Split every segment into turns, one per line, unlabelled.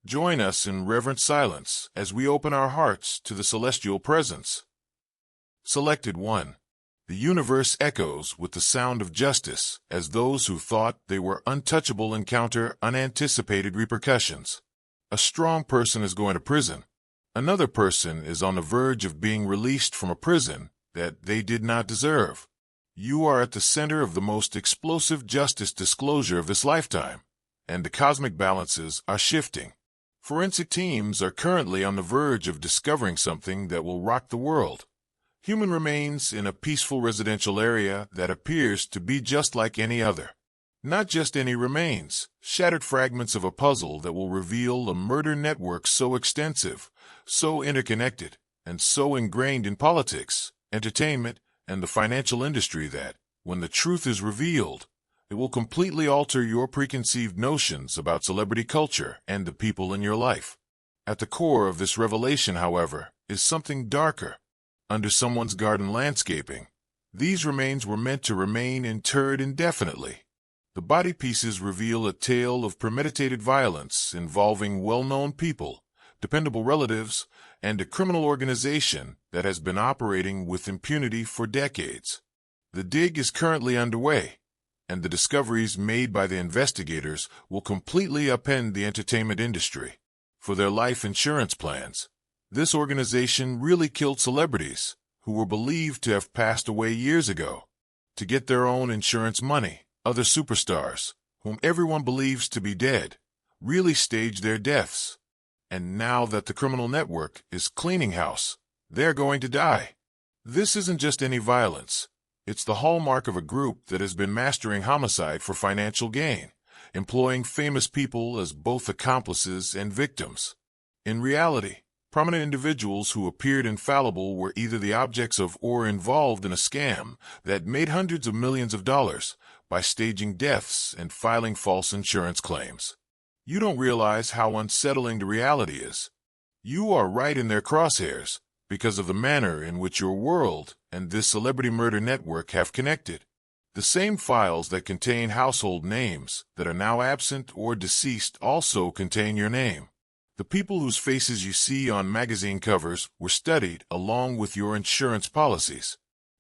Join us in reverent silence as we open our hearts to the celestial presence. Selected 1. The universe echoes with the sound of justice as those who thought they were untouchable encounter unanticipated repercussions. A strong person is going to prison. Another person is on the verge of being released from a prison that they did not deserve. You are at the center of the most explosive justice disclosure of this lifetime, and the cosmic balances are shifting. Forensic teams are currently on the verge of discovering something that will rock the world. Human remains in a peaceful residential area that appears to be just like any other. Not just any remains, shattered fragments of a puzzle that will reveal a murder network so extensive, so interconnected, and so ingrained in politics, entertainment, and the financial industry that, when the truth is revealed, it will completely alter your preconceived notions about celebrity culture and the people in your life. At the core of this revelation, however, is something darker. Under someone's garden landscaping, these remains were meant to remain interred indefinitely. The body pieces reveal a tale of premeditated violence involving well-known people, dependable relatives, and a criminal organization that has been operating with impunity for decades. The dig is currently underway, and the discoveries made by the investigators will completely upend the entertainment industry. For their life insurance plans, this organization really killed celebrities who were believed to have passed away years ago. To get their own insurance money, other superstars, whom everyone believes to be dead, really staged their deaths. And now that the criminal network is cleaning house, they're going to die. This isn't just any violence. It's the hallmark of a group that has been mastering homicide for financial gain, employing famous people as both accomplices and victims. In reality, prominent individuals who appeared infallible were either the objects of or involved in a scam that made hundreds of millions of dollars by staging deaths and filing false insurance claims. You don't realize how unsettling the reality is. You are right in their crosshairs because of the manner in which your world and this celebrity murder network have connected. The same files that contain household names that are now absent or deceased also contain your name. The people whose faces you see on magazine covers were studied along with your insurance policies.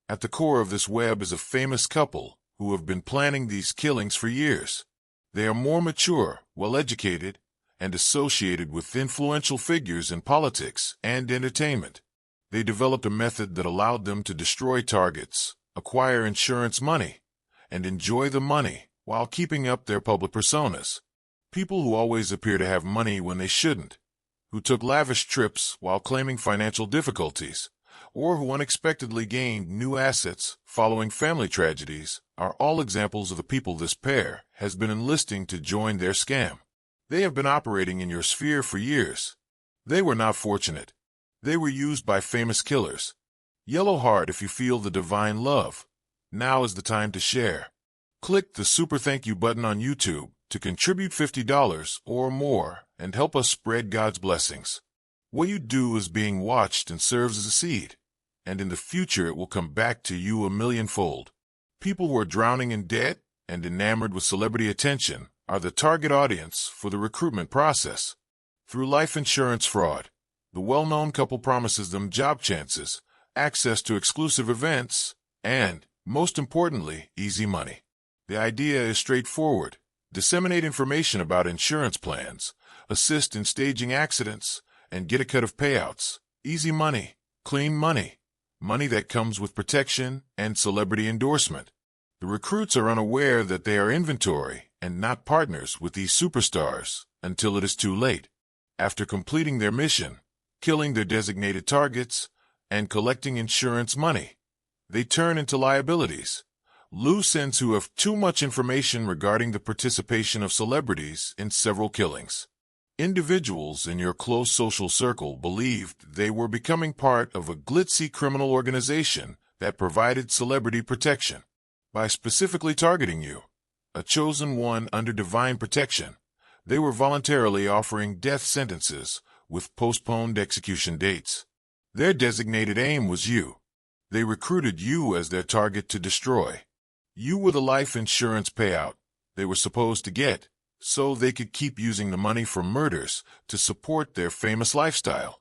At the core of this web is a famous couple who have been planning these killings for years. They are more mature, well-educated, and associated with influential figures in politics and entertainment. They developed a method that allowed them to destroy targets, acquire insurance money, and enjoy the money while keeping up their public personas. People who always appear to have money when they shouldn't, who took lavish trips while claiming financial difficulties, or who unexpectedly gained new assets following family tragedies, are all examples of the people this pair has been enlisting to join their scam. They have been operating in your sphere for years. They were not fortunate. They were used by famous killers. Yellow heart if you feel the divine love. Now is the time to share. Click the super thank you button on YouTube to contribute $50 or more and help us spread God's blessings. What you do is being watched and serves as a seed, and in the future it will come back to you a millionfold. People who are drowning in debt and enamored with celebrity attention are the target audience for the recruitment process. Through life insurance fraud, the well-known couple promises them job chances, access to exclusive events, and, most importantly, easy money. The idea is straightforward. Disseminate information about insurance plans, assist in staging accidents, and get a cut of payouts. Easy money, clean money, money that comes with protection and celebrity endorsement. The recruits are unaware that they are inventory and not partners with these superstars until it is too late. After completing their mission, killing their designated targets, and collecting insurance money, they turn into liabilities. Loose ends who have too much information regarding the participation of celebrities in several killings. Individuals in your close social circle believed they were becoming part of a glitzy criminal organization that provided celebrity protection. By specifically targeting you, a chosen one under divine protection, they were voluntarily offering death sentences with postponed execution dates. Their designated aim was you. They recruited you as their target to destroy. You were the life insurance payout they were supposed to get, so they could keep using the money from murders to support their famous lifestyle.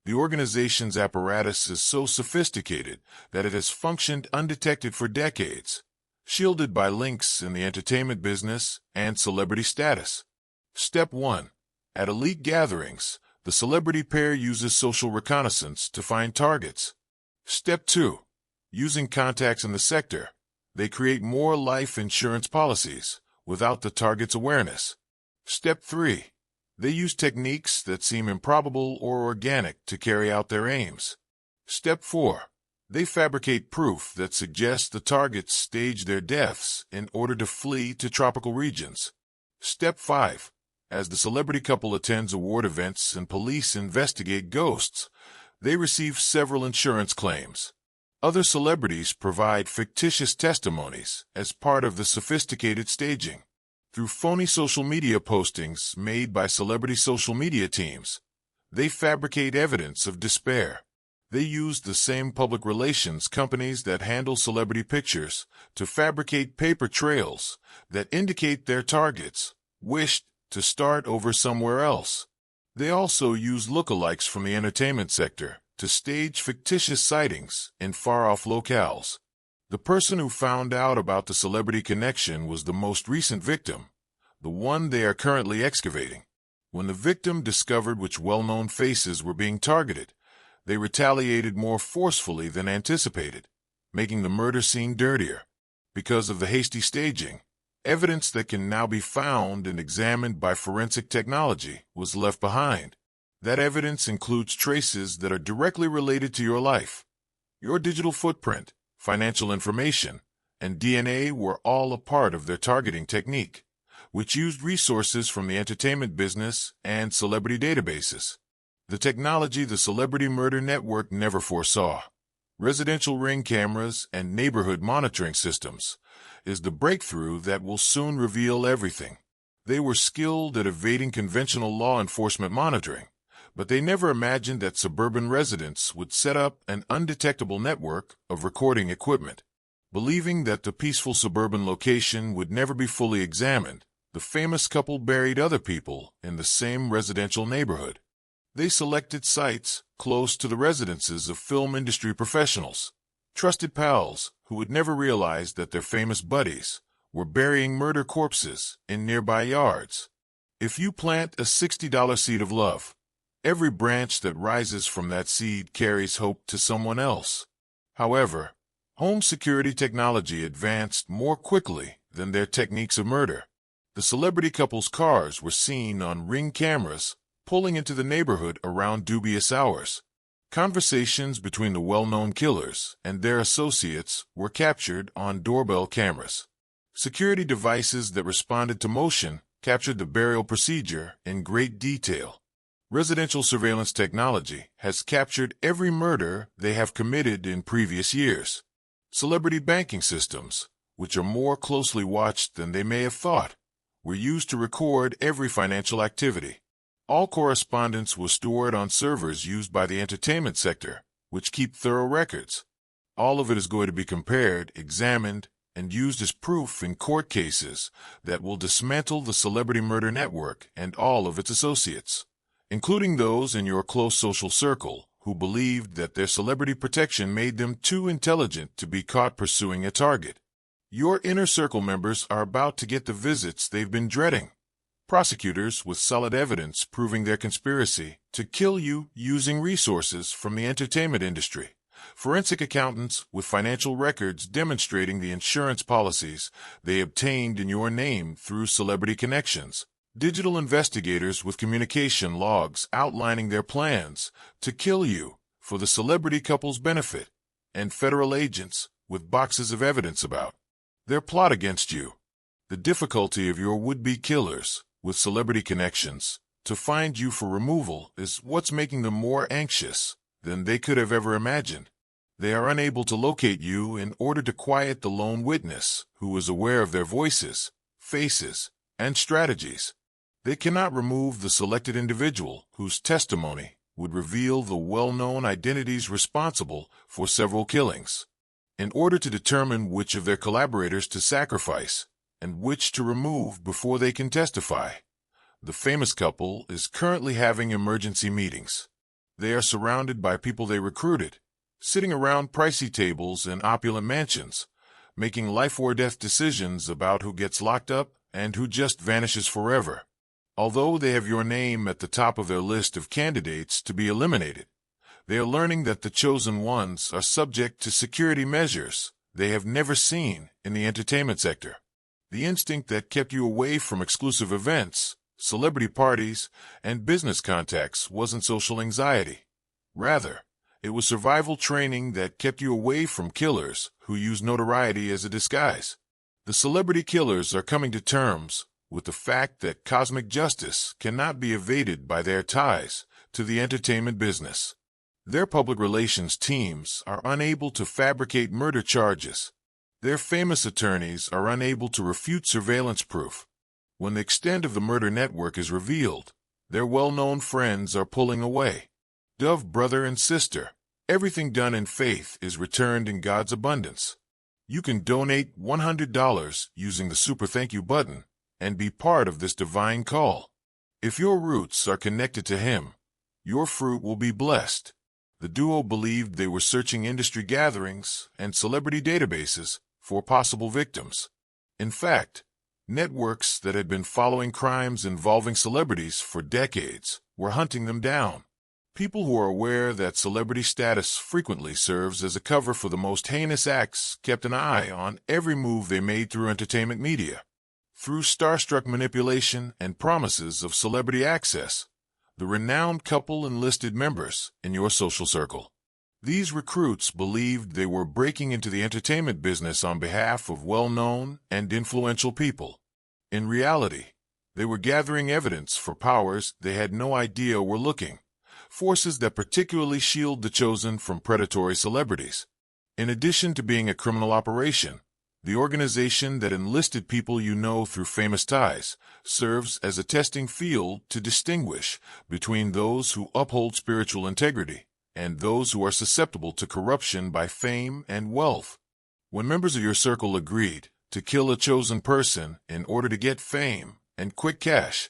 The organization's apparatus is so sophisticated that it has functioned undetected for decades, shielded by links in the entertainment business and celebrity status. Step 1. At elite gatherings, the celebrity pair uses social reconnaissance to find targets. Step 2. Using contacts in the sector, they create more life insurance policies without the target's awareness. Step 3. They use techniques that seem improbable or organic to carry out their aims. Step 4. They fabricate proof that suggests the targets stage their deaths in order to flee to tropical regions. Step 5. As the celebrity couple attends award events and police investigate ghosts, they receive several insurance claims. Other celebrities provide fictitious testimonies as part of the sophisticated staging. Through phony social media postings made by celebrity social media teams, they fabricate evidence of despair. They use the same public relations companies that handle celebrity pictures to fabricate paper trails that indicate their targets wished to start over somewhere else. They also use lookalikes from the entertainment sector to stage fictitious sightings in far-off locales. The person who found out about the celebrity connection was the most recent victim, the one they are currently excavating. When the victim discovered which well-known faces were being targeted, they retaliated more forcefully than anticipated, making the murder scene dirtier. Because of the hasty staging, evidence that can now be found and examined by forensic technology was left behind. That evidence includes traces that are directly related to your life. Your digital footprint, financial information, and DNA were all a part of their targeting technique, which used resources from the entertainment business and celebrity databases. The technology the celebrity murder network never foresaw, residential ring cameras and neighborhood monitoring systems, is the breakthrough that will soon reveal everything. They were skilled at evading conventional law enforcement monitoring, but they never imagined that suburban residents would set up an undetectable network of recording equipment. Believing that the peaceful suburban location would never be fully examined, the famous couple buried other people in the same residential neighborhood. They selected sites close to the residences of film industry professionals, trusted pals who would never realize that their famous buddies were burying murder corpses in nearby yards. If you plant a $60 seed of love, every branch that rises from that seed carries hope to someone else. However, home security technology advanced more quickly than their techniques of murder. The celebrity couple's cars were seen on Ring cameras pulling into the neighborhood around dubious hours. Conversations between the well-known killers and their associates were captured on doorbell cameras. Security devices that responded to motion captured the burial procedure in great detail. Residential surveillance technology has captured every murder they have committed in previous years. Celebrity banking systems, which are more closely watched than they may have thought, were used to record every financial activity. All correspondence was stored on servers used by the entertainment sector, which keep thorough records. All of it is going to be compared, examined, and used as proof in court cases that will dismantle the celebrity murder network and all of its associates, including those in your close social circle who believed that their celebrity protection made them too intelligent to be caught pursuing a target. Your inner circle members are about to get the visits they've been dreading. Prosecutors with solid evidence proving their conspiracy to kill you using resources from the entertainment industry. Forensic accountants with financial records demonstrating the insurance policies they obtained in your name through celebrity connections. Digital investigators with communication logs outlining their plans to kill you for the celebrity couple's benefit. And federal agents with boxes of evidence about their plot against you. The difficulty of your would-be killers with celebrity connections to find you for removal is what's making them more anxious than they could have ever imagined. They are unable to locate you in order to quiet the lone witness who is aware of their voices, faces, and strategies. They cannot remove the selected individual whose testimony would reveal the well-known identities responsible for several killings. In order to determine which of their collaborators to sacrifice, and which to remove before they can testify. The famous couple is currently having emergency meetings. They are surrounded by people they recruited, sitting around pricey tables in opulent mansions, making life-or-death decisions about who gets locked up and who just vanishes forever. Although they have your name at the top of their list of candidates to be eliminated, they are learning that the chosen ones are subject to security measures they have never seen in the entertainment sector. The instinct that kept you away from exclusive events, celebrity parties, and business contacts wasn't social anxiety. Rather, it was survival training that kept you away from killers who use notoriety as a disguise. The celebrity killers are coming to terms with the fact that cosmic justice cannot be evaded by their ties to the entertainment business. Their public relations teams are unable to fabricate murder charges. Their famous attorneys are unable to refute surveillance proof. When the extent of the murder network is revealed, their well-known friends are pulling away. Dove brother and sister, everything done in faith is returned in God's abundance. You can donate $100 using the Super Thank You button and be part of this divine call. If your roots are connected to Him, your fruit will be blessed. The duo believed they were searching industry gatherings and celebrity databases for possible victims. In fact, networks that had been following crimes involving celebrities for decades were hunting them down. People who are aware that celebrity status frequently serves as a cover for the most heinous acts kept an eye on every move they made through entertainment media. Through starstruck manipulation and promises of celebrity access, the renowned couple enlisted members in your social circle. These recruits believed they were breaking into the entertainment business on behalf of well-known and influential people. In reality, they were gathering evidence for powers they had no idea were looking, forces that particularly shield the chosen from predatory celebrities. In addition to being a criminal operation, the organization that enlisted people you know through famous ties serves as a testing field to distinguish between those who uphold spiritual integrity and those who are susceptible to corruption by fame and wealth. When members of your circle agreed to kill a chosen person in order to get fame and quick cash,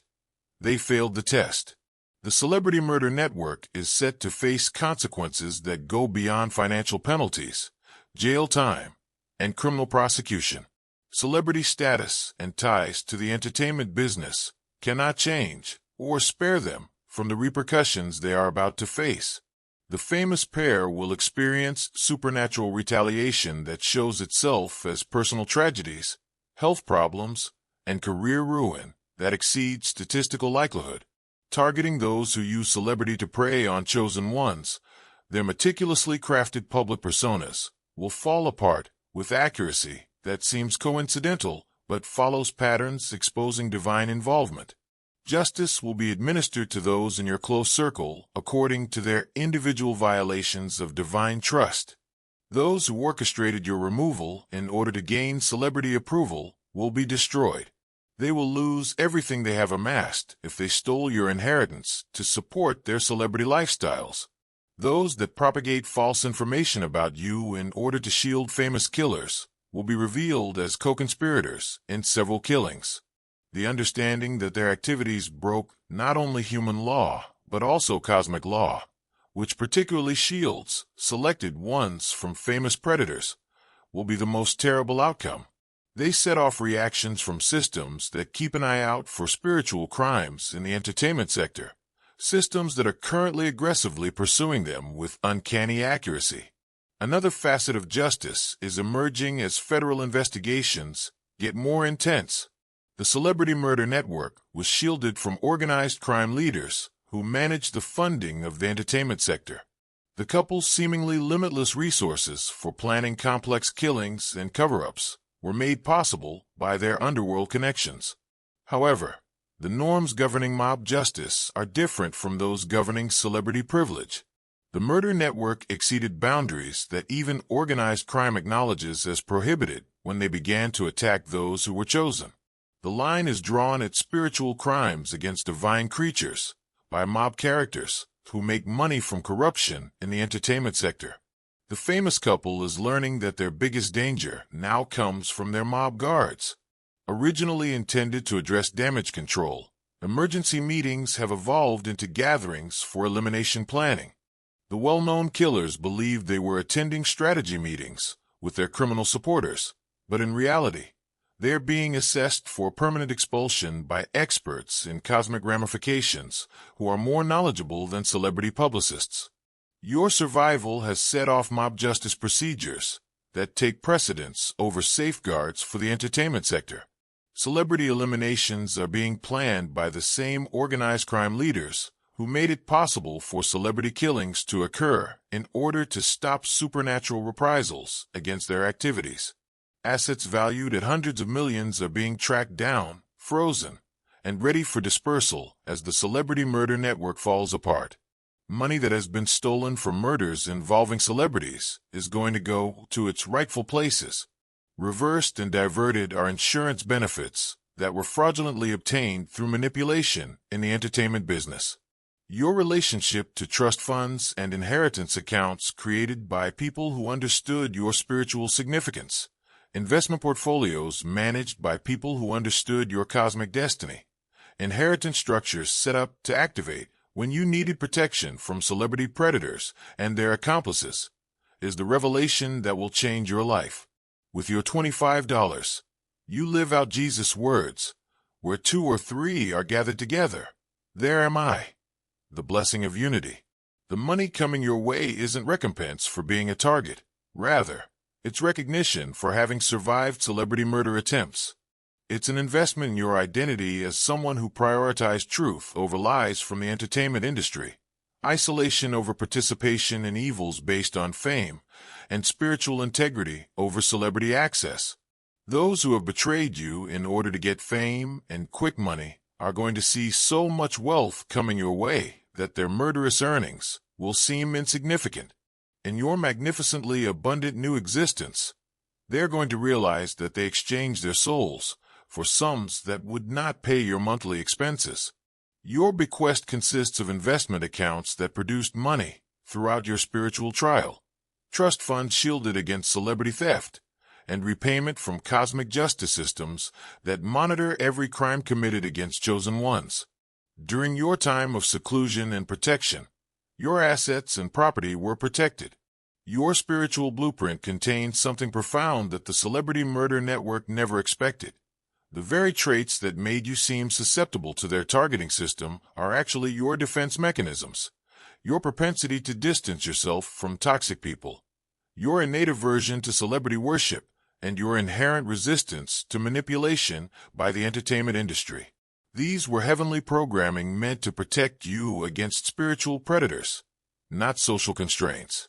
they failed the test. The celebrity murder network is set to face consequences that go beyond financial penalties, jail time, and criminal prosecution. Celebrity status and ties to the entertainment business cannot change or spare them from the repercussions they are about to face. The famous pair will experience supernatural retaliation that shows itself as personal tragedies, health problems, and career ruin that exceeds statistical likelihood. Targeting those who use celebrity to prey on chosen ones, their meticulously crafted public personas will fall apart with accuracy that seems coincidental but follows patterns exposing divine involvement. Justice will be administered to those in your close circle according to their individual violations of divine trust. Those who orchestrated your removal in order to gain celebrity approval will be destroyed. They will lose everything they have amassed if they stole your inheritance to support their celebrity lifestyles. Those that propagate false information about you in order to shield famous killers will be revealed as co-conspirators in several killings. The understanding that their activities broke not only human law, but also cosmic law, which particularly shields selected ones from famous predators, will be the most terrible outcome. They set off reactions from systems that keep an eye out for spiritual crimes in the entertainment sector, systems that are currently aggressively pursuing them with uncanny accuracy. Another facet of justice is emerging as federal investigations get more intense. The celebrity murder network was shielded from organized crime leaders who managed the funding of the entertainment sector. The couple's seemingly limitless resources for planning complex killings and cover-ups were made possible by their underworld connections. However, the norms governing mob justice are different from those governing celebrity privilege. The murder network exceeded boundaries that even organized crime acknowledges as prohibited when they began to attack those who were chosen. The line is drawn at spiritual crimes against divine creatures by mob characters who make money from corruption in the entertainment sector. The famous couple is learning that their biggest danger now comes from their mob guards. Originally intended to address damage control, emergency meetings have evolved into gatherings for elimination planning. The well-known killers believed they were attending strategy meetings with their criminal supporters, but in reality, they are being assessed for permanent expulsion by experts in cosmic ramifications who are more knowledgeable than celebrity publicists. Your survival has set off mob justice procedures that take precedence over safeguards for the entertainment sector. Celebrity eliminations are being planned by the same organized crime leaders who made it possible for celebrity killings to occur in order to stop supernatural reprisals against their activities. Assets valued at hundreds of millions are being tracked down, frozen, and ready for dispersal as the celebrity murder network falls apart. Money that has been stolen from murders involving celebrities is going to go to its rightful places. Reversed and diverted are insurance benefits that were fraudulently obtained through manipulation in the entertainment business. Your relationship to trust funds and inheritance accounts created by people who understood your spiritual significance. Investment portfolios managed by people who understood your cosmic destiny. Inheritance structures set up to activate when you needed protection from celebrity predators and their accomplices is the revelation that will change your life. With your $25, you live out Jesus' words, where 2 or 3 are gathered together, there am I. The blessing of unity. The money coming your way isn't recompense for being a target. Rather, it's recognition for having survived celebrity murder attempts. It's an investment in your identity as someone who prioritized truth over lies from the entertainment industry, isolation over participation in evils based on fame, and spiritual integrity over celebrity access. Those who have betrayed you in order to get fame and quick money are going to see so much wealth coming your way that their murderous earnings will seem insignificant. In your magnificently abundant new existence, they're going to realize that they exchanged their souls for sums that would not pay your monthly expenses. Your bequest consists of investment accounts that produced money throughout your spiritual trial, trust funds shielded against celebrity theft, and repayment from cosmic justice systems that monitor every crime committed against chosen ones. During your time of seclusion and protection, your assets and property were protected. Your spiritual blueprint contains something profound that the celebrity murder network never expected. The very traits that made you seem susceptible to their targeting system are actually your defense mechanisms. Your propensity to distance yourself from toxic people, your innate aversion to celebrity worship, and your inherent resistance to manipulation by the entertainment industry. These were heavenly programming meant to protect you against spiritual predators, not social constraints.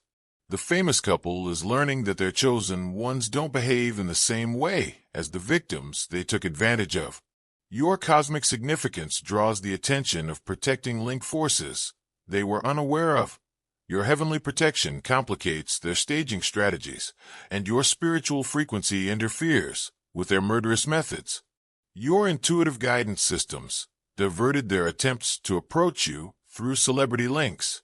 The famous couple is learning that their chosen ones don't behave in the same way as the victims they took advantage of. Your cosmic significance draws the attention of protecting link forces they were unaware of. Your heavenly protection complicates their staging strategies, and your spiritual frequency interferes with their murderous methods. Your intuitive guidance systems diverted their attempts to approach you through celebrity links.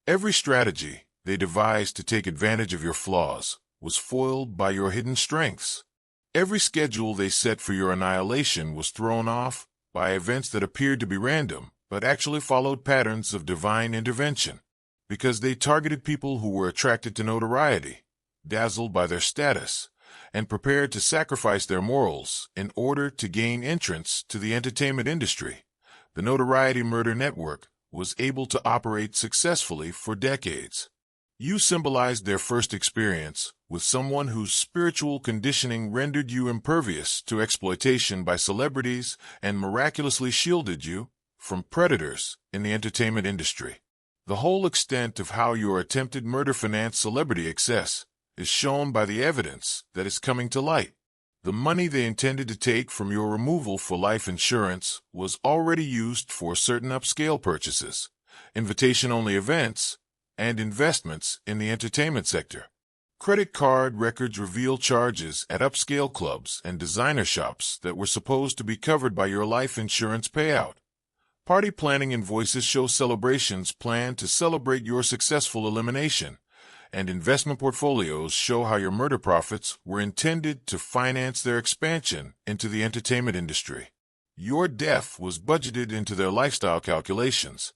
Every strategy they devised to take advantage of your flaws was foiled by your hidden strengths. Every schedule they set for your annihilation was thrown off by events that appeared to be random, but actually followed patterns of divine intervention, because they targeted people who were attracted to notoriety, dazzled by their status, and prepared to sacrifice their morals in order to gain entrance to the entertainment industry. The notoriety murder network was able to operate successfully for decades. You symbolized their first experience with someone whose spiritual conditioning rendered you impervious to exploitation by celebrities and miraculously shielded you from predators in the entertainment industry. The whole extent of how your attempted murder financed celebrity excess is shown by the evidence that is coming to light. The money they intended to take from your removal for life insurance was already used for certain upscale purchases, invitation-only events, and investments in the entertainment sector. Credit card records reveal charges at upscale clubs and designer shops that were supposed to be covered by your life insurance payout. Party planning invoices show celebrations planned to celebrate your successful elimination, and investment portfolios show how your murder profits were intended to finance their expansion into the entertainment industry. Your death was budgeted into their lifestyle calculations.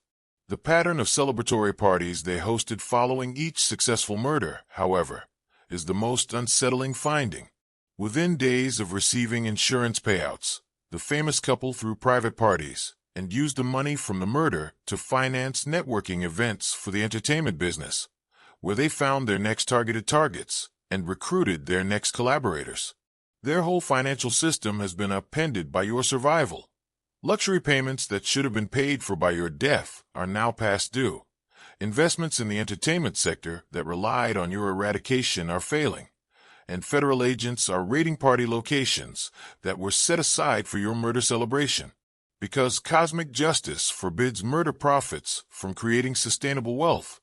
The pattern of celebratory parties they hosted following each successful murder, however, is the most unsettling finding. Within days of receiving insurance payouts, the famous couple threw private parties and used the money from the murder to finance networking events for the entertainment business, where they found their next targeted targets and recruited their next collaborators. Their whole financial system has been upended by your survival. Luxury payments that should have been paid for by your death are now past due. Investments in the entertainment sector that relied on your eradication are failing, and federal agents are raiding party locations that were set aside for your murder celebration. Because cosmic justice forbids murder profits from creating sustainable wealth,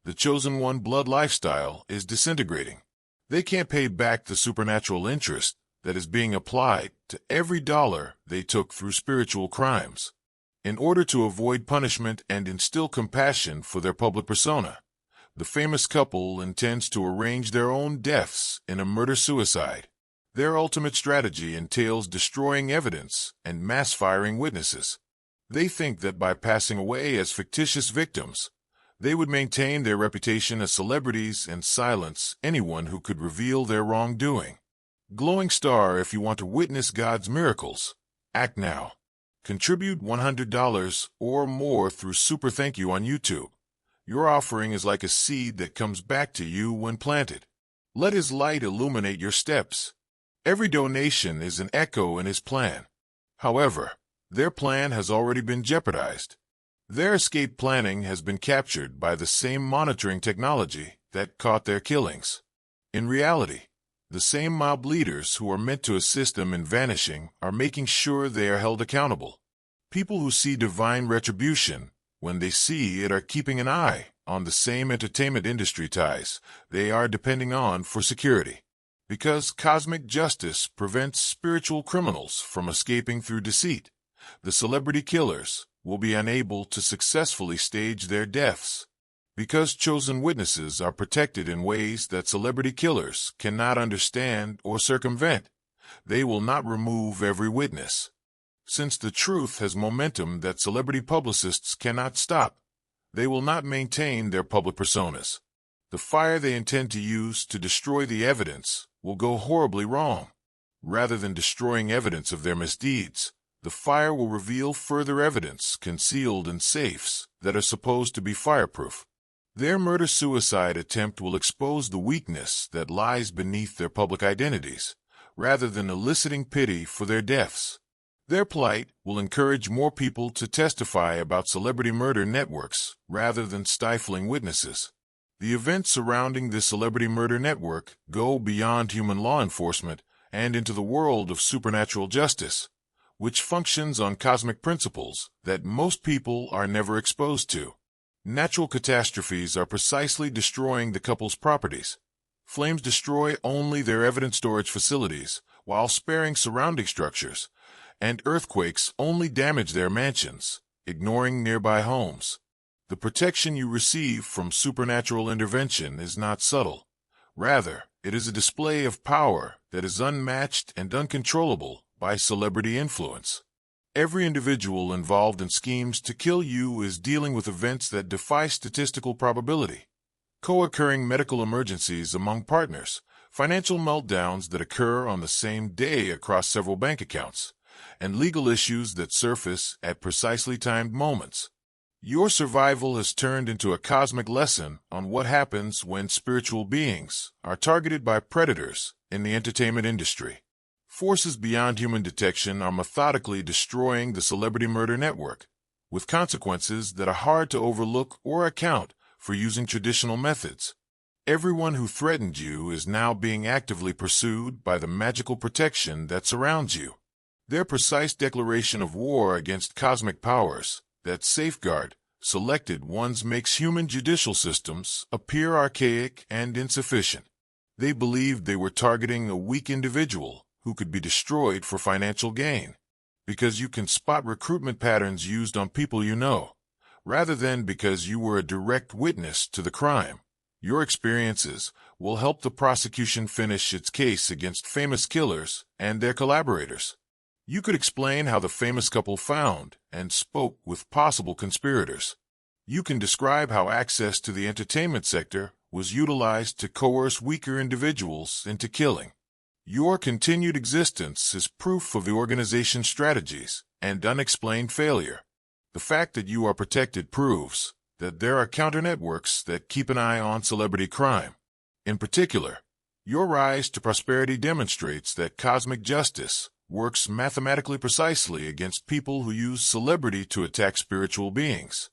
the chosen one blood lifestyle is disintegrating. They can't pay back the supernatural interest that is being applied to every dollar they took through spiritual crimes. In order to avoid punishment and instill compassion for their public persona, the famous couple intends to arrange their own deaths in a murder-suicide. Their ultimate strategy entails destroying evidence and mass-firing witnesses. They think that by passing away as fictitious victims, they would maintain their reputation as celebrities and silence anyone who could reveal their wrongdoing. Glowing star, if you want to witness God's miracles, act now. Contribute $100 or more through Super Thank You on YouTube. Your offering is like a seed that comes back to you when planted. Let His light illuminate your steps. Every donation is an echo in His plan. However, their plan has already been jeopardized. Their escape planning has been captured by the same monitoring technology that caught their killings. In reality, the same mob leaders who are meant to assist them in vanishing are making sure they are held accountable. People who see divine retribution when they see it are keeping an eye on the same entertainment industry ties they are depending on for security. Because cosmic justice prevents spiritual criminals from escaping through deceit, the celebrity killers will be unable to successfully stage their deaths. Because chosen witnesses are protected in ways that celebrity killers cannot understand or circumvent, they will not remove every witness. Since the truth has momentum that celebrity publicists cannot stop, they will not maintain their public personas. The fire they intend to use to destroy the evidence will go horribly wrong. Rather than destroying evidence of their misdeeds, the fire will reveal further evidence concealed in safes that are supposed to be fireproof. Their murder-suicide attempt will expose the weakness that lies beneath their public identities, rather than eliciting pity for their deaths. Their plight will encourage more people to testify about celebrity murder networks rather than stifling witnesses. The events surrounding this celebrity murder network go beyond human law enforcement and into the world of supernatural justice, which functions on cosmic principles that most people are never exposed to. Natural catastrophes are precisely destroying the couple's properties. Flames destroy only their evidence storage facilities, while sparing surrounding structures, and earthquakes only damage their mansions, ignoring nearby homes. The protection you receive from supernatural intervention is not subtle. Rather, it is a display of power that is unmatched and uncontrollable by celebrity influence. Every individual involved in schemes to kill you is dealing with events that defy statistical probability. Co-occurring medical emergencies among partners, financial meltdowns that occur on the same day across several bank accounts, and legal issues that surface at precisely timed moments. Your survival has turned into a cosmic lesson on what happens when spiritual beings are targeted by predators in the entertainment industry. Forces beyond human detection are methodically destroying the celebrity murder network, with consequences that are hard to overlook or account for using traditional methods. Everyone who threatened you is now being actively pursued by the magical protection that surrounds you. Their precise declaration of war against cosmic powers that safeguard selected ones makes human judicial systems appear archaic and insufficient. They believed they were targeting a weak individual who could be destroyed for financial gain, because you can spot recruitment patterns used on people you know, rather than because you were a direct witness to the crime. Your experiences will help the prosecution finish its case against famous killers and their collaborators. You could explain how the famous couple found and spoke with possible conspirators. You can describe how access to the entertainment sector was utilized to coerce weaker individuals into killing. Your continued existence is proof of the organization's strategies and unexplained failure. The fact that you are protected proves that there are counter-networks that keep an eye on celebrity crime. In particular, your rise to prosperity demonstrates that cosmic justice works mathematically precisely against people who use celebrity to attack spiritual beings.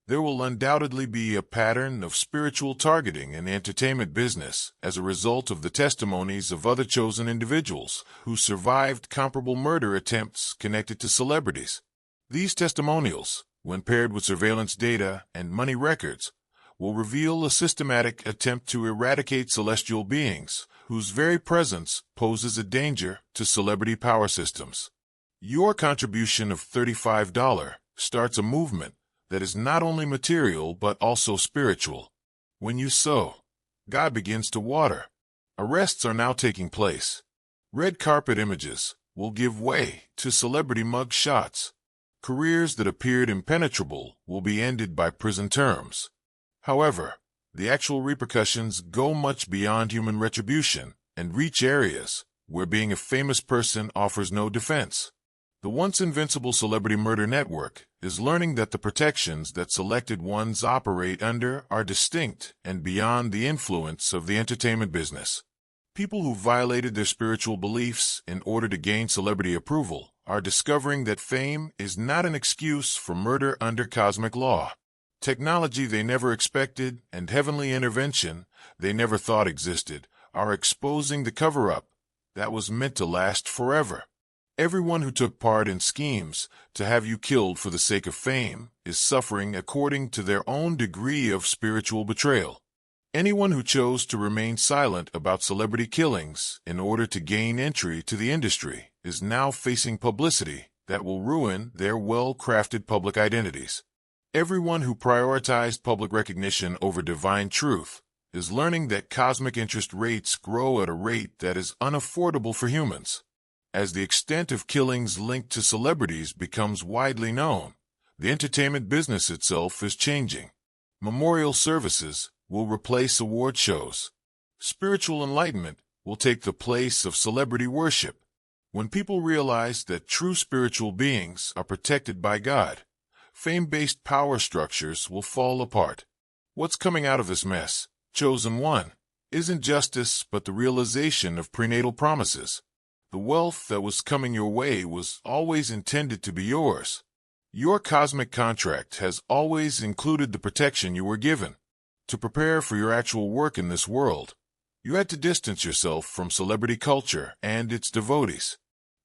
There will undoubtedly be a pattern of spiritual targeting in the entertainment business as a result of the testimonies of other chosen individuals who survived comparable murder attempts connected to celebrities. These testimonials, when paired with surveillance data and money records, will reveal a systematic attempt to eradicate celestial beings whose very presence poses a danger to celebrity power systems. Your contribution of $35 starts a movement that is not only material but also spiritual. When you sow, God begins to water. Arrests are now taking place. Red carpet images will give way to celebrity mug shots. Careers that appeared impenetrable will be ended by prison terms. However, the actual repercussions go much beyond human retribution and reach areas where being a famous person offers no defense. The once invincible celebrity murder network is learning that the protections that selected ones operate under are distinct and beyond the influence of the entertainment business. People who violated their spiritual beliefs in order to gain celebrity approval are discovering that fame is not an excuse for murder under cosmic law. Technology they never expected and heavenly intervention they never thought existed are exposing the cover-up that was meant to last forever. Everyone who took part in schemes to have you killed for the sake of fame is suffering according to their own degree of spiritual betrayal. Anyone who chose to remain silent about celebrity killings in order to gain entry to the industry is now facing publicity that will ruin their well-crafted public identities. Everyone who prioritized public recognition over divine truth is learning that cosmic interest rates grow at a rate that is unaffordable for humans. As the extent of killings linked to celebrities becomes widely known, the entertainment business itself is changing. Memorial services will replace award shows. Spiritual enlightenment will take the place of celebrity worship. When people realize that true spiritual beings are protected by God, fame-based power structures will fall apart. What's coming out of this mess, chosen one, isn't justice but the realization of prenatal promises. The wealth that was coming your way was always intended to be yours. Your cosmic contract has always included the protection you were given. To prepare for your actual work in this world, you had to distance yourself from celebrity culture and its devotees.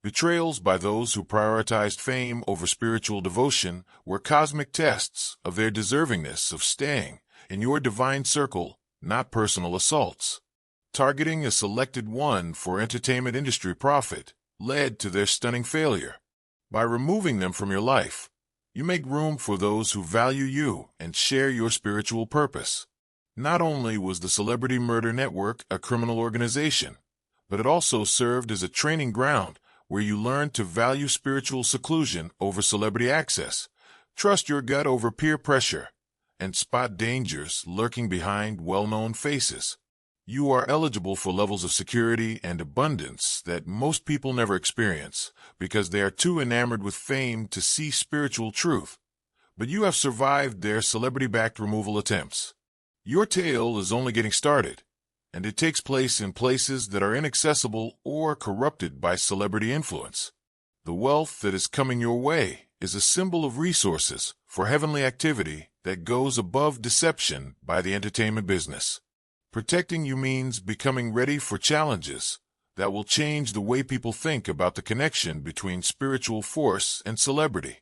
Betrayals by those who prioritized fame over spiritual devotion were cosmic tests of their deservingness of staying in your divine circle, not personal assaults. Targeting a selected one for entertainment industry profit led to their stunning failure. By removing them from your life, you make room for those who value you and share your spiritual purpose. Not only was the Celebrity Murder Network a criminal organization, but it also served as a training ground where you learned to value spiritual seclusion over celebrity access, trust your gut over peer pressure, and spot dangers lurking behind well-known faces. You are eligible for levels of security and abundance that most people never experience because they are too enamored with fame to see spiritual truth. But you have survived their celebrity-backed removal attempts. Your tale is only getting started, and it takes place in places that are inaccessible or corrupted by celebrity influence. The wealth that is coming your way is a symbol of resources for heavenly activity that goes above deception by the entertainment business. Protecting you means becoming ready for challenges that will change the way people think about the connection between spiritual force and celebrity.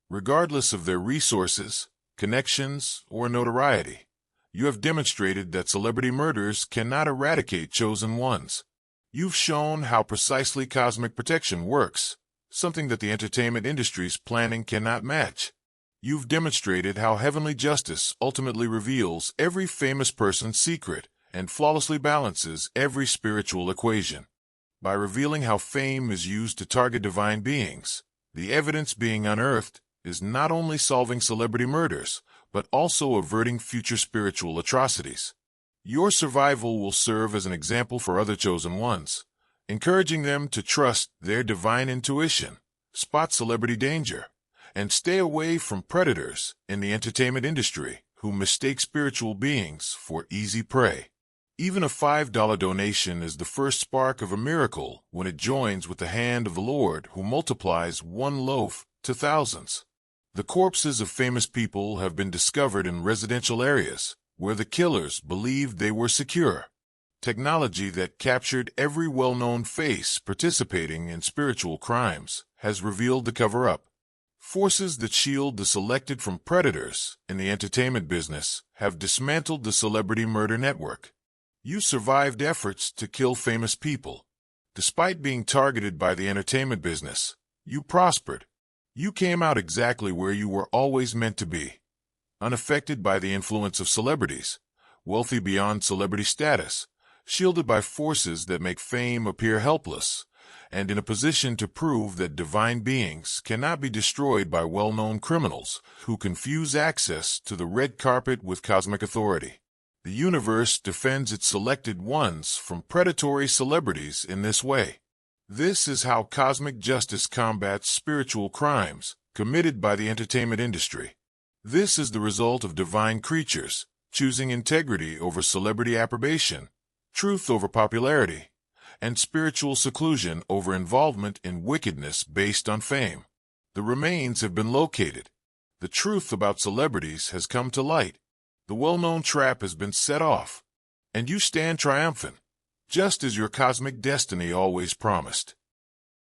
Regardless of their resources, connections, or notoriety, you have demonstrated that celebrity murders cannot eradicate chosen ones. You've shown how precisely cosmic protection works, something that the entertainment industry's planning cannot match. You've demonstrated how heavenly justice ultimately reveals every famous person's secret and flawlessly balances every spiritual equation. By revealing how fame is used to target divine beings, the evidence being unearthed is not only solving celebrity murders, but also averting future spiritual atrocities. Your survival will serve as an example for other chosen ones, encouraging them to trust their divine intuition, spot celebrity danger, and stay away from predators in the entertainment industry who mistake spiritual beings for easy prey. Even a $5 donation is the first spark of a miracle when it joins with the hand of the Lord who multiplies one loaf to thousands. The corpses of famous people have been discovered in residential areas where the killers believed they were secure. Technology that captured every well-known face participating in spiritual crimes has revealed the cover-up. Forces that shield the selected from predators in the entertainment business have dismantled the celebrity murder network. You survived efforts to kill famous people. Despite being targeted by the entertainment business, you prospered. You came out exactly where you were always meant to be, unaffected by the influence of celebrities, wealthy beyond celebrity status, shielded by forces that make fame appear helpless, and in a position to prove that divine beings cannot be destroyed by well-known criminals who confuse access to the red carpet with cosmic authority. The universe defends its selected ones from predatory celebrities in this way. This is how cosmic justice combats spiritual crimes committed by the entertainment industry. This is the result of divine creatures choosing integrity over celebrity approbation, truth over popularity, and spiritual seclusion over involvement in wickedness based on fame. The remains have been located. The truth about celebrities has come to light. The well-known trap has been set off, and you stand triumphant, just as your cosmic destiny always promised.